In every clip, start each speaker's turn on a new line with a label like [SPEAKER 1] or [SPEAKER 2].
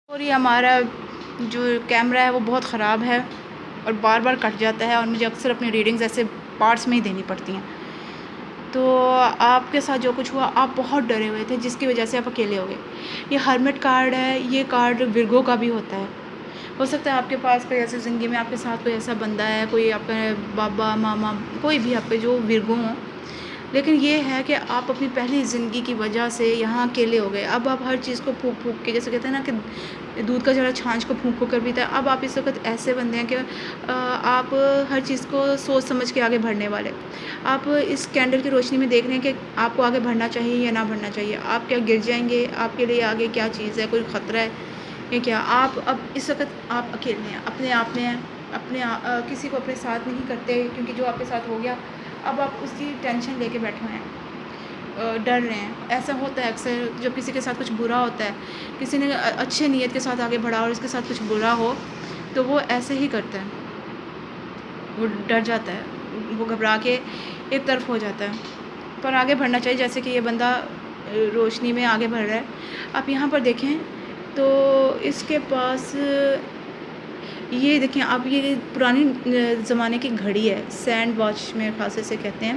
[SPEAKER 1] اور یہ ہمارا جو کیمرہ ہے وہ بہت خراب ہے اور بار بار کٹ جاتا ہے اور مجھے اکثر اپنی ریڈنگز ایسے پارٹس میں ہی دینی پڑتی ہیں. تو آپ کے ساتھ جو کچھ ہوا آپ بہت ڈرے ہوئے تھے جس کی وجہ سے آپ اکیلے ہو گئے. یہ ہرمٹ کارڈ ہے، یہ کارڈ ورگو کا بھی ہوتا ہے. ہو سکتا ہے آپ کے پاس کوئی ایسی زندگی میں آپ کے ساتھ کوئی ایسا بندہ ہے، کوئی آپ کا بابا ماما، کوئی بھی آپ کے جو ورگو ہوں، لیکن یہ ہے کہ آپ اپنی پہلی زندگی کی وجہ سے یہاں اکیلے ہو گئے. اب آپ ہر چیز کو پھونک پھونک کے، جیسے کہتے ہیں نا کہ دودھ کا جڑا چھانچ کو پھونک پھونک کر پیتا ہے، اب آپ اس وقت ایسے بندے ہیں کہ آپ ہر چیز کو سوچ سمجھ کے آگے بڑھنے والے. آپ اس کینڈل کی روشنی میں دیکھ رہے ہیں کہ آپ کو آگے بڑھنا چاہیے یا نہ بڑھنا چاہیے. آپ کیا گر جائیں گے؟ آپ کے لیے آگے کیا چیز ہے؟ کوئی خطرہ ہے یا کیا؟ آپ اب اس وقت آپ اکیلے ہیں، اپنے آپ میں ہیں، کسی کو اپنے ساتھ نہیں کرتے کیونکہ جو آپ کے ساتھ ہو گیا اب آپ اس کی ٹینشن لے کے بیٹھے ہوئے ہیں، ڈر رہے ہیں. ایسا ہوتا ہے اکثر جب کسی کے ساتھ کچھ برا ہوتا ہے، کسی نے اچھے نیت کے ساتھ آگے بڑھا اور اس کے ساتھ کچھ برا ہو تو وہ ایسے ہی کرتا ہے، وہ ڈر جاتا ہے، وہ گھبرا کے ایک طرف ہو جاتا ہے. پر آگے بڑھنا چاہیے، جیسے کہ یہ بندہ روشنی میں آگے بڑھ رہا ہے. آپ یہاں پر دیکھیں تو اس کے پاس یہ دیکھیں آپ، یہ پرانی زمانے کی گھڑی ہے، سینڈ واچ میں خاصے سے کہتے ہیں.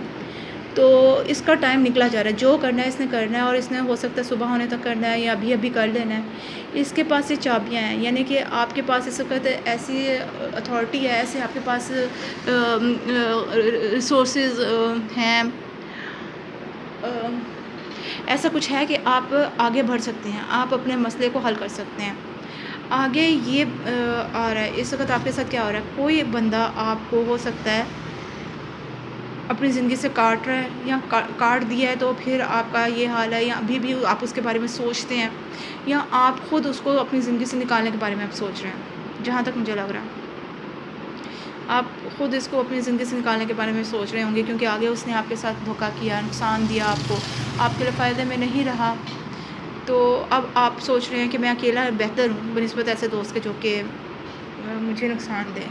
[SPEAKER 1] تو اس کا ٹائم نکلا جا رہا ہے، جو کرنا ہے اس نے کرنا ہے اور اس نے ہو سکتا ہے صبح ہونے تک کرنا ہے یا ابھی کر لینا ہے. اس کے پاس یہ چابیاں ہیں، یعنی کہ آپ کے پاس اس وقت ایسی اتھارٹی ہے، ایسے آپ کے پاس ریسورسز ہیں، ایسا کچھ ہے کہ آپ آگے بڑھ سکتے ہیں، آپ اپنے مسئلے کو حل کر سکتے ہیں. آگے یہ آ رہا ہے اس وقت آپ کے ساتھ کیا ہو رہا ہے، کوئی بندہ آپ کو ہو سکتا ہے اپنی زندگی سے کاٹ رہا ہے یا کاٹ دیا ہے تو پھر آپ کا یہ حال ہے، یا ابھی بھی آپ اس کے بارے میں سوچتے ہیں، یا آپ خود اس کو اپنی زندگی سے نکالنے کے بارے میں آپ سوچ رہے ہیں. جہاں تک مجھے لگ رہا ہے آپ خود اس کو اپنی زندگی سے نکالنے کے بارے میں سوچ رہے ہوں گے، کیونکہ آگے اس نے آپ کے ساتھ دھوکہ کیا، نقصان دیا آپ کو، آپ کے لیے فائدے میں نہیں رہا. تو اب آپ سوچ رہے ہیں کہ میں اکیلا بہتر ہوں بنسبت ایسے دوست کے جو کہ مجھے نقصان دیں.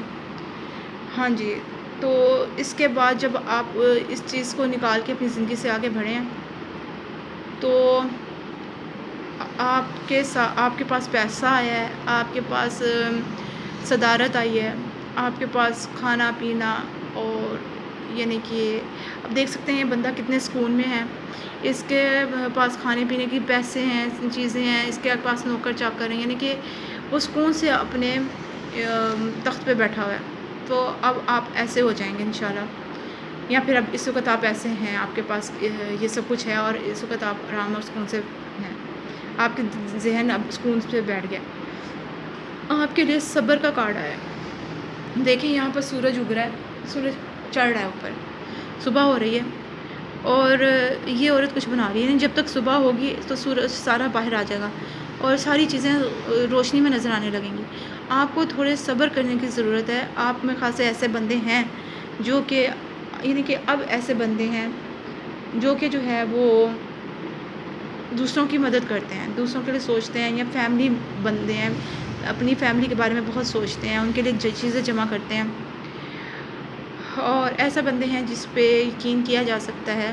[SPEAKER 1] ہاں جی. تو اس کے بعد جب آپ اس چیز کو نکال کے اپنی زندگی سے آگے بڑھیں تو آپ کے پاس پیسہ آیا ہے، آپ کے پاس صدارت آئی ہے، آپ کے پاس کھانا پینا، اور یعنی کہ اب دیکھ سکتے ہیں یہ بندہ کتنے سکون میں ہے. اس کے پاس کھانے پینے کی پیسے ہیں، چیزیں ہیں، اس کے پاس نوکر چاکر ہیں، یعنی کہ وہ سکون سے اپنے تخت پہ بیٹھا ہوا ہے. تو اب آپ ایسے ہو جائیں گے انشاءاللہ، یا پھر اب اس وقت آپ ایسے ہیں، آپ کے پاس یہ سب کچھ ہے اور اس وقت آپ آرام اور سکون سے ہیں، آپ کے ذہن اب سکون سے بیٹھ گیا. آپ کے لیے صبر کا کارڈ آیا ہے. دیکھیں یہاں پر سورج اگ رہا ہے، سورج چڑھ رہا ہے اوپر، صبح ہو رہی ہے اور یہ عورت کچھ بنا رہی ہے. یعنی جب تک صبح ہوگی تو سورج سارا باہر آ جائے گا اور ساری چیزیں روشنی میں نظر آنے لگیں گی. آپ کو تھوڑے صبر کرنے کی ضرورت ہے. آپ میں خاصے ایسے بندے ہیں جو کہ یعنی کہ اب ایسے بندے ہیں جو کہ جو ہے وہ دوسروں کی مدد کرتے ہیں، دوسروں کے لیے سوچتے ہیں، یا فیملی بندے ہیں، اپنی فیملی کے بارے میں بہت سوچتے ہیں، ان کے لیے چیزیں جمع کرتے ہیں، اور ایسا بندے ہیں جس پہ یقین کیا جا سکتا ہے.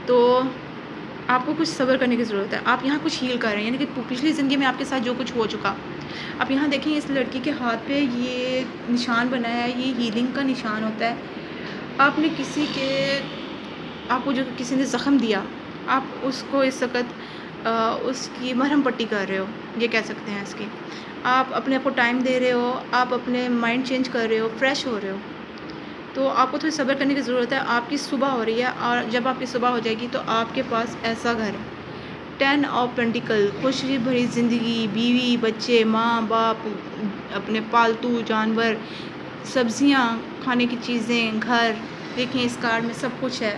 [SPEAKER 1] تو آپ کو کچھ صبر کرنے کی ضرورت ہے. آپ یہاں کچھ ہیل کر رہے ہیں، یعنی کہ پچھلی زندگی میں آپ کے ساتھ جو کچھ ہو چکا. آپ یہاں دیکھیں اس لڑکی کے ہاتھ پہ یہ نشان بنا ہے، یہ ہیلنگ کا نشان ہوتا ہے. آپ نے آپ کو جو کسی نے زخم دیا، آپ اس کو اس وقت اس کی مرہم پٹی کر رہے ہو، یہ کہہ سکتے ہیں اس کی. آپ اپنے آپ کو ٹائم دے رہے ہو، آپ اپنے مائنڈ چینج کر رہے ہو، فریش ہو رہے ہو. تو آپ کو تھوڑی صبر کرنے کی ضرورت ہے. آپ کی صبح ہو رہی ہے اور جب آپ کی صبح ہو جائے گی تو آپ کے پاس ایسا گھر، 10 آف پینٹیکل، خوشی بھری زندگی، بیوی، بچے، ماں باپ، اپنے پالتو جانور، سبزیاں، کھانے کی چیزیں، گھر. دیکھیں اس کارڈ میں سب کچھ ہے.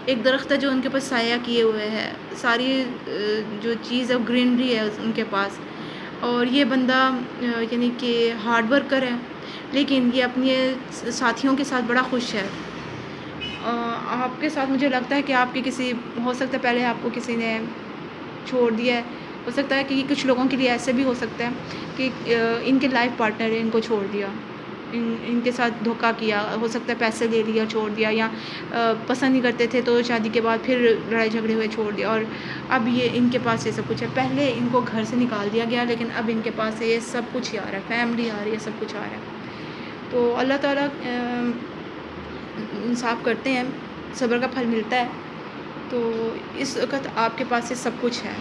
[SPEAKER 1] ایک درخت ہے جو ان کے پاس سایہ کیے ہوئے ہے، ساری جو چیز ہے وہ گرینری ہے ان کے پاس. اور یہ بندہ یعنی کہ ہارڈ ورکر ہے، لیکن یہ اپنے ساتھیوں کے ساتھ بڑا خوش ہے. آپ کے ساتھ مجھے لگتا ہے کہ آپ کے ہو سکتا ہے پہلے آپ کو کسی نے چھوڑ دیا ہے. ہو سکتا ہے کہ کچھ لوگوں کے لیے ایسے بھی ہو سکتا ہے کہ ان کے لائف پارٹنر نے ان کو چھوڑ دیا. ان کے ساتھ دھوکہ کیا، ہو سکتا ہے پیسے لے لیا چھوڑ دیا، یا پسند نہیں کرتے تھے تو شادی کے بعد پھر لڑائی جھگڑے ہوئے چھوڑ دیا، اور اب یہ ان کے پاس یہ سب کچھ ہے. پہلے ان کو گھر سے نکال دیا گیا، لیکن اب ان کے پاس یہ سب کچھ ہی آ رہا ہے، فیملی آ رہی ہے، سب کچھ آ رہا ہے. تو اللہ تعالیٰ انصاف کرتے ہیں، صبر کا پھل ملتا ہے. تو اس وقت آپ کے پاس یہ سب کچھ ہے،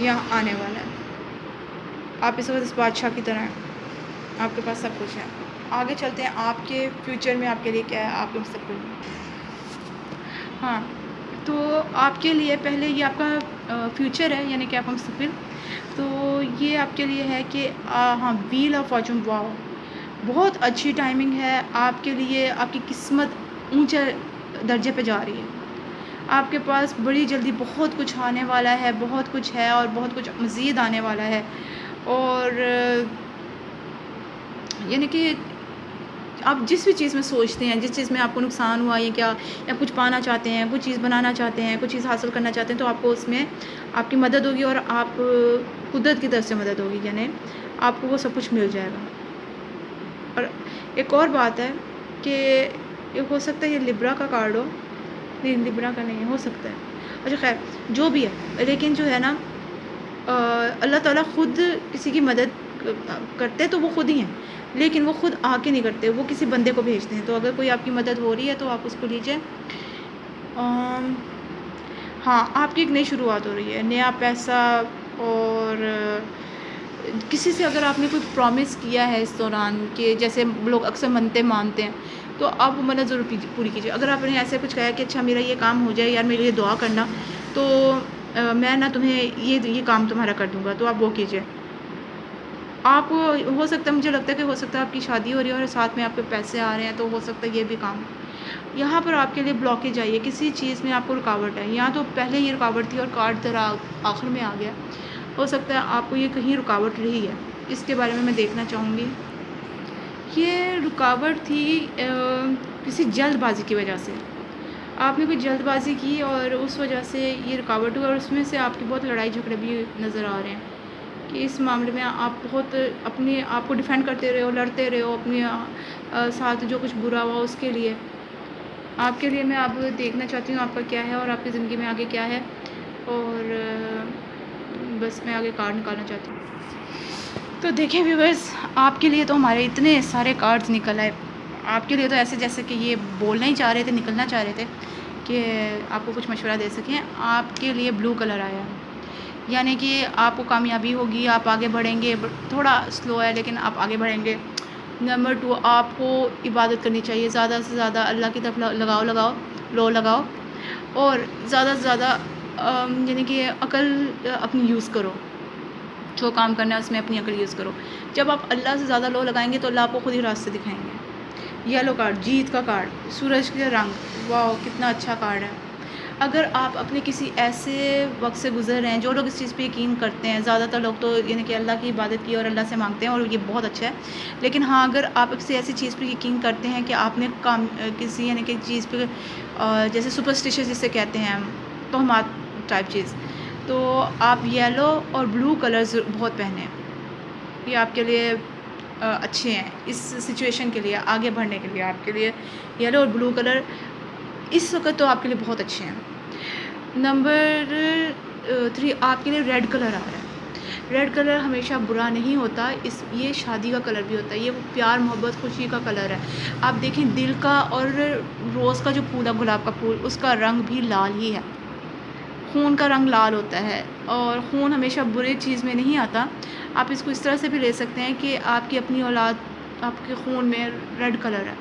[SPEAKER 1] یہاں آنے والا ہے. آپ اس وقت اس بادشاہ کی طرح ہیں، آپ کے پاس سب کچھ ہے. آگے چلتے ہیں، آپ کے فیوچر میں آپ کے لیے کیا ہے، آپ کے مستقبل میں. ہاں، تو آپ کے لیے پہلے یہ آپ کا فیوچر ہے، یعنی کہ آپ کا مستقبل. تو یہ آپ کے لیے ہے کہ ہاں، ویل آف فارچون، واو، بہت اچھی ٹائمنگ ہے آپ کے لیے. آپ کی قسمت اونچے درجے پہ جا رہی ہے. آپ کے پاس بڑی جلدی بہت کچھ آنے والا ہے، بہت کچھ ہے، اور بہت کچھ مزید آنے والا ہے. اور یعنی کہ آپ جس بھی چیز میں سوچتے ہیں، جس چیز میں آپ کو نقصان ہوا یا کیا، یا کچھ پانا چاہتے ہیں، کچھ چیز بنانا چاہتے ہیں، کچھ چیز حاصل کرنا چاہتے ہیں، تو آپ کو اس میں آپ کی مدد ہوگی، اور آپ قدرت کی طرف سے مدد ہوگی، یعنی آپ کو وہ سب کچھ مل جائے گا. اور ایک اور بات ہے کہ یہ ہو سکتا ہے یہ لبرا کا کارڈ ہو، نہیں لبرا کا نہیں ہو سکتا ہے، اچھا خیر جو بھی ہے، لیکن جو ہے نا اللہ تعالیٰ خود کسی کی مدد کرتے تو وہ خود ہی ہیں، لیکن وہ خود آ کے نہیں کرتے، وہ کسی بندے کو بھیجتے ہیں. تو اگر کوئی آپ کی مدد ہو رہی ہے تو آپ اس کو لیجیے. ہاں، آپ کی ایک نئی شروعات ہو رہی ہے، نیا پیسہ. اور کسی سے اگر آپ نے کچھ پرومس کیا ہے اس دوران، کہ جیسے لوگ اکثر منتیں مانتے ہیں، تو آپ وہ منت ضرور پوری کیجیے. اگر آپ نے ایسے کچھ کہا کہ اچھا میرا یہ کام ہو جائے یار، میرے لیے دعا کرنا، تو میں نا تمہیں یہ کام تمہارا کر دوں گا، تو آپ وہ کیجیے. آپ ہو سکتا ہے، مجھے لگتا ہے کہ ہو سکتا ہے آپ کی شادی ہو رہی ہے اور ساتھ میں آپ کے پیسے آ رہے ہیں، تو ہو سکتا ہے یہ بھی کام. یہاں پر آپ کے لیے بلاکیج آئی ہے، کسی چیز میں آپ کو رکاوٹ ہے. یہاں تو پہلے یہ رکاوٹ تھی اور کارڈ ذرا آخر میں آ گیا. ہو سکتا ہے آپ کو یہ کہیں رکاوٹ رہی ہے، اس کے بارے میں دیکھنا چاہوں گی. یہ رکاوٹ تھی کسی جلد بازی کی وجہ سے. آپ نے کوئی جلد بازی کی اور اس وجہ سے یہ رکاوٹ ہوئی، اور اس میں سے آپ کی بہت لڑائی جھگڑے بھی نظر آ رہے ہیں کہ اس معاملے میں آپ بہت اپنے آپ کو ڈیفینڈ کرتے رہے ہو، لڑتے رہے ہو اپنے ساتھ جو کچھ برا ہوا اس کے لیے. آپ کے لیے میں اب دیکھنا چاہتی ہوں آپ کا کیا ہے، اور آپ کی زندگی میں آگے کیا ہے. اور بس میں آگے کارڈ نکالنا چاہتی ہوں. تو دیکھیں ویورز، آپ کے لیے تو ہمارے اتنے سارے کارڈز نکل آئے. آپ کے لیے تو ایسے جیسے کہ یہ بولنا ہی چاہ رہے تھے، نکلنا چاہ رہے تھے کہ آپ کو کچھ مشورہ دے سکیں. آپ کے لیے بلو کلر آیا ہے، یعنی کہ آپ کو کامیابی ہوگی، آپ آگے بڑھیں گے. تھوڑا سلو ہے لیکن آپ آگے بڑھیں گے. نمبر 2، آپ کو عبادت کرنی چاہیے، زیادہ سے زیادہ اللہ کی طرف لگاؤ، اور زیادہ سے زیادہ یعنی کہ عقل اپنی یوز کرو. جو کام کرنا ہے اس میں اپنی عقل یوز کرو. جب آپ اللہ سے زیادہ لو لگائیں گے تو اللہ آپ کو خود ہی راستے دکھائیں گے. یلو کارڈ، جیت کا کارڈ، سورج کے رنگ، واو کتنا اچھا کارڈ ہے. اگر آپ اپنے کسی ایسے وقت سے گزر رہے ہیں، جو لوگ اس چیز پہ یقین کرتے ہیں، زیادہ تر لوگ تو یعنی کہ اللہ کی عبادت کی اور اللہ سے مانگتے ہیں، اور یہ بہت اچھا ہے. لیکن ہاں، اگر آپ کسی ایسی چیز پہ یقین کرتے ہیں کہ آپ نے کسی یعنی کہ چیز پہ جیسے سپرسٹیشس جسے کہتے ہیں، توہمات ٹائپ چیز، تو آپ یلو اور بلو کلرز بہت پہنیں. یہ آپ کے لیے اچھے ہیں اس سچویشن کے لیے، آگے بڑھنے کے لیے. آپ کے لیے یلو اور بلو کلر اس وقت تو آپ کے لیے بہت اچھے ہیں. نمبر 3، آپ کے لیے ریڈ کلر آ رہا ہے. ریڈ کلر ہمیشہ برا نہیں ہوتا، یہ شادی کا کلر بھی ہوتا ہے، یہ پیار محبت خوشی کا کلر ہے. آپ دیکھیں دل کا اور روز کا جو پھول ہے، گلاب کا پھول، اس کا رنگ بھی لال ہی ہے. خون کا رنگ لال ہوتا ہے، اور خون ہمیشہ برے چیز میں نہیں آتا. آپ اس کو اس طرح سے بھی لے سکتے ہیں کہ آپ کی اپنی اولاد، آپ کے خون میں ریڈ کلر ہے.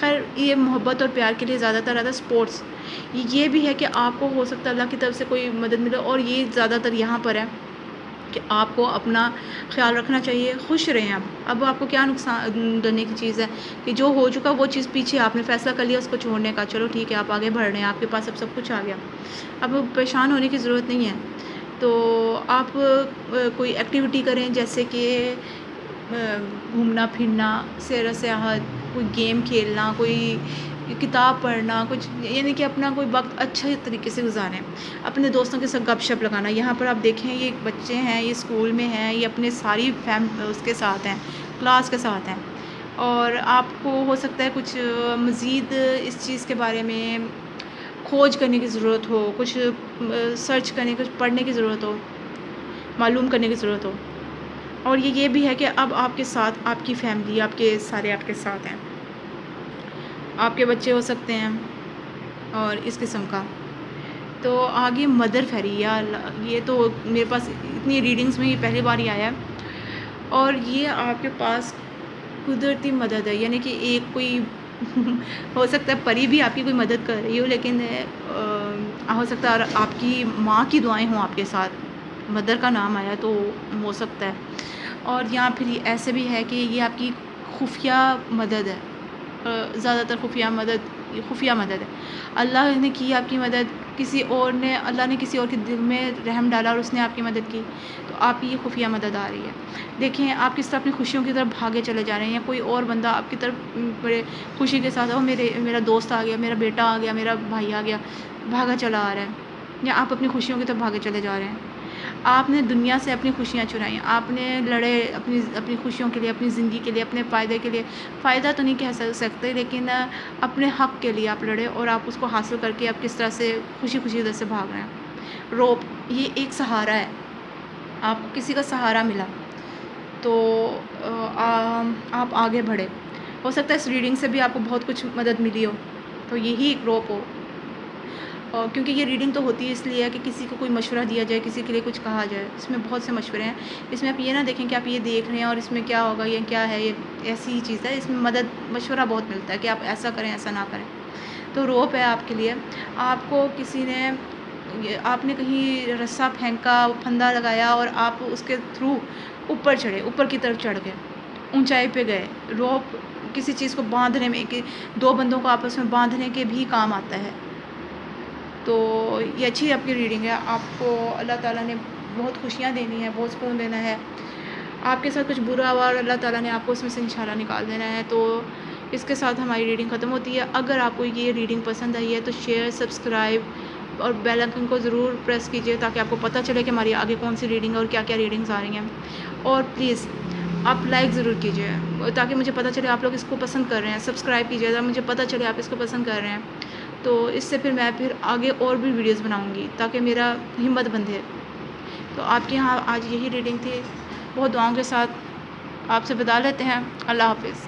[SPEAKER 1] خیر، یہ محبت اور پیار کے لیے زیادہ تر آتا ہے. اسپورٹس، یہ بھی ہے کہ آپ کو ہو سکتا ہے اللہ کی طرف سے کوئی مدد ملے، اور یہ زیادہ تر یہاں پر ہے کہ آپ کو اپنا خیال رکھنا چاہیے. خوش رہیں. اب آپ کو کیا نقصان دینے کی چیز ہے کہ جو ہو چکا وہ چیز پیچھے، آپ نے فیصلہ کر لیا اس کو چھوڑنے کا، چلو ٹھیک ہے، آپ آگے بڑھ رہے ہیں، آپ کے پاس اب سب کچھ آ گیا، اب پریشان ہونے کی ضرورت نہیں ہے. تو آپ کوئی ایکٹیویٹی کریں، جیسے کہ گھومنا پھرنا، سیر و سیاحت، کوئی گیم کھیلنا، کوئی کتاب پڑھنا، کچھ یعنی کہ اپنا کوئی وقت اچھے طریقے سے گزاریں. اپنے دوستوں کے ساتھ گپ شپ لگانا. یہاں پر آپ دیکھیں یہ بچے ہیں، یہ اسکول میں ہیں، یہ اپنے ساری اس کے ساتھ ہیں، کلاس کے ساتھ ہیں. اور آپ کو ہو سکتا ہے کچھ مزید اس چیز کے بارے میں کھوج کرنے کی ضرورت ہو، کچھ سرچ کرنے، کچھ پڑھنے کی ضرورت ہو، معلوم کرنے کی ضرورت ہو۔ اور یہ بھی ہے کہ اب آپ کے ساتھ آپ کی فیملی، آپ کے سارے آپ کے ساتھ ہیں، آپ کے بچے ہو سکتے ہیں اور اس قسم کا۔ تو آگے مدر فیری، یا اللہ، یہ تو میرے پاس اتنی ریڈنگز میں یہ پہلی بار ہی آیا ہے، اور یہ آپ کے پاس قدرتی مدد ہے، یعنی کہ ایک کوئی ہو سکتا ہے پری بھی آپ کی کوئی مدد کر رہی ہو، لیکن ہو سکتا ہے آپ کی ماں کی دعائیں ہوں آپ کے ساتھ، مدر کا نام آیا تو ہو سکتا ہے۔ اور یہاں پھر یہ ایسے بھی ہے کہ یہ آپ کی خفیہ مدد ہے، زیادہ تر خفیہ مدد ہے۔ اللہ نے کی آپ کی مدد، کسی اور نے، اللہ نے کسی اور کے دل میں رحم ڈالا اور اس نے آپ کی مدد کی، تو آپ کی یہ خفیہ مدد آ رہی ہے۔ دیکھیں آپ کس طرح اپنی خوشیوں کی طرف بھاگے چلے جا رہے ہیں، یا کوئی اور بندہ آپ کی طرف بڑے خوشی کے ساتھ میرا دوست آ گیا، میرا بیٹا آ گیا، میرا بھائی آ گیا، بھاگا چلا آ رہا ہے، یا آپ اپنی خوشیوں کی طرف بھاگے چلے جا رہے ہیں۔ آپ نے دنیا سے اپنی خوشیاں چرائیں، آپ نے لڑے اپنی خوشیوں کے لیے، اپنی زندگی کے لیے، اپنے فائدے کے لیے، فائدہ تو نہیں کہہ سکتے لیکن اپنے حق کے لیے آپ لڑے، اور آپ اس کو حاصل کر کے آپ کس طرح سے خوشی ادھر سے بھاگ رہے ہیں۔ روپ یہ ایک سہارا ہے، آپ کو کسی کا سہارا ملا تو آپ آگے بڑھے۔ ہو سکتا ہے اس ریڈنگ سے بھی آپ کو بہت کچھ مدد ملی ہو، تو یہی ایک روپ ہو۔ اور کیونکہ یہ ریڈنگ تو ہوتی ہے اس لیے ہے کہ کسی کو کوئی مشورہ دیا جائے، کسی کے لیے کچھ کہا جائے، اس میں بہت سے مشورے ہیں۔ اس میں آپ یہ نہ دیکھیں کہ آپ یہ دیکھ رہے ہیں اور اس میں کیا ہوگا، یہ کیا ہے، یہ ایسی ہی چیز ہے، اس میں مشورہ بہت ملتا ہے کہ آپ ایسا کریں، ایسا نہ کریں۔ تو روپ ہے آپ کے لیے، آپ کو کسی نے، آپ نے کہیں رسہ پھینکا، پھندا لگایا اور آپ اس کے تھرو اوپر چڑھے، اوپر کی طرف چڑھ گئے، اونچائی پہ گئے۔ روپ کسی چیز کو باندھنے میں، کہ دو بندوں کو آپس میں باندھنے کے بھی کام آتا ہے۔ تو یہ اچھی آپ کی ریڈنگ ہے، آپ کو اللہ تعالیٰ نے بہت خوشیاں دینی ہے، بہت سکون دینا ہے۔ آپ کے ساتھ کچھ برا ہوا اور اللہ تعالیٰ نے آپ کو اس میں سے انشاءاللہ نکال دینا ہے۔ تو اس کے ساتھ ہماری ریڈنگ ختم ہوتی ہے۔ اگر آپ کو یہ ریڈنگ پسند آئی ہے تو شیئر، سبسکرائب اور بیل آئکن کو ضرور پریس کیجیے تاکہ آپ کو پتہ چلے کہ ہماری آگے کون سی ریڈنگ اور کیا کیا ریڈنگز آ رہی ہیں۔ اور پلیز آپ لائک ضرور کیجیے تاکہ مجھے پتہ چلے آپ لوگ اس کو پسند کر رہے ہیں۔ سبسکرائب کیجیے تاکہ مجھے پتہ چلے آپ اس کو پسند کر رہے ہیں، تو اس سے میں پھر آگے اور بھی ویڈیوز بناؤں گی تاکہ میرا ہمت بندھے۔ تو آپ کے یہاں آج یہی ریڈنگ تھی، بہت دعاؤں کے ساتھ آپ سے بتا لیتے ہیں۔ اللہ حافظ۔